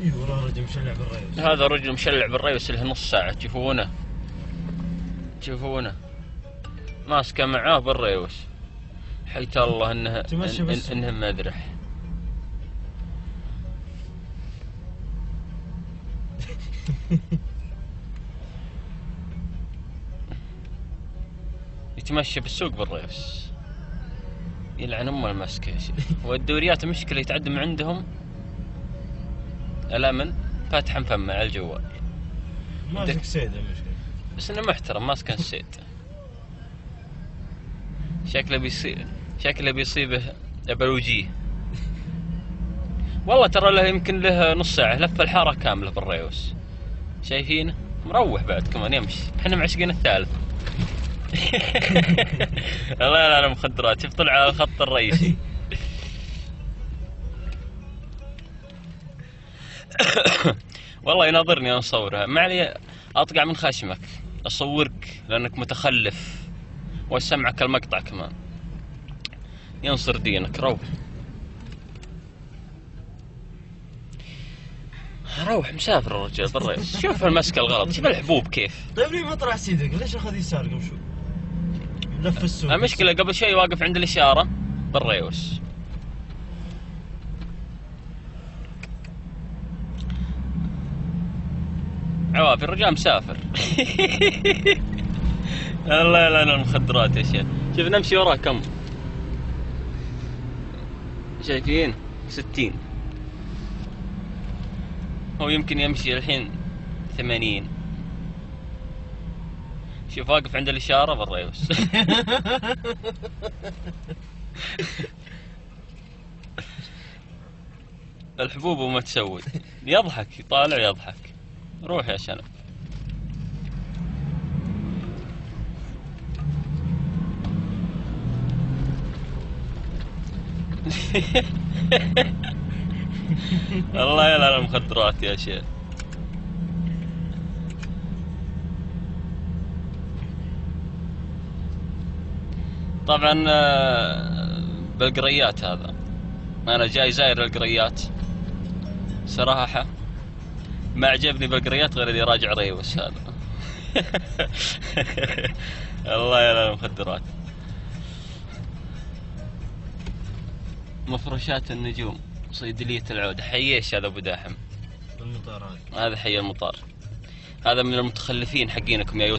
اي والله رجل مشلع بالريوس. هذا رجل مشلع بالريوس له نص ساعة، تشوفونه ماسكه معاه بالريوس، حيت الله انه مذرح. يتمشى بالسوق بالريوس، يلعن امه المسكه يا شيخ. والدوريات المشكله يتعدم عندهم الامن فاتحا فمه على الجوال. ماسك سيد المشكله، بس انه محترم ماسك السيد. شكله بيصيبه بلوجيه. والله ترى له يمكن له نص ساعه لف الحاره كامله بالريوس، شايفينه مروح بعد كمان يمشي. احنا معشقين الثالث. الله يلعن المخدرات، شوف طلع على الخط الرئيسي. والله يناظرني انا اصورها، ما علي اطقع من خشمك اصورك لانك متخلف واسمعك المقطع كمان. ينصر دينك. روح مسافر الرجال بالريس. شوف المسكه الغلط، شوف الحبوب كيف. طيب ليه ما طلع سيدك؟ ليش اخذ يسار قبل شوي؟ لف السوق. المشكله قبل شوي واقف عند الاشاره بالريوس. عوافي الرجال مسافر. الله يلعن المخدرات يا شيخ. شوف نمشي وراه كم، شايفين 60، هو يمكن يمشي الحين 80. شوف واقف عند الإشارة بالريوس. الحبوب وما تسوي، يضحك يطالع يضحك. روح يا شنب. الله يلعن المخدرات يا شيخ. طبعا بالقريات هذا، انا جاي زاير القريات صراحة ما عجبني بالقريات غير اللي راجع ريوس هذا. الله يلعن المخدرات. مفروشات النجوم، صيدلية العود. حييش هذا ابو داحم المطار هذا حي المطار. هذا من المتخلفين حقينكم يا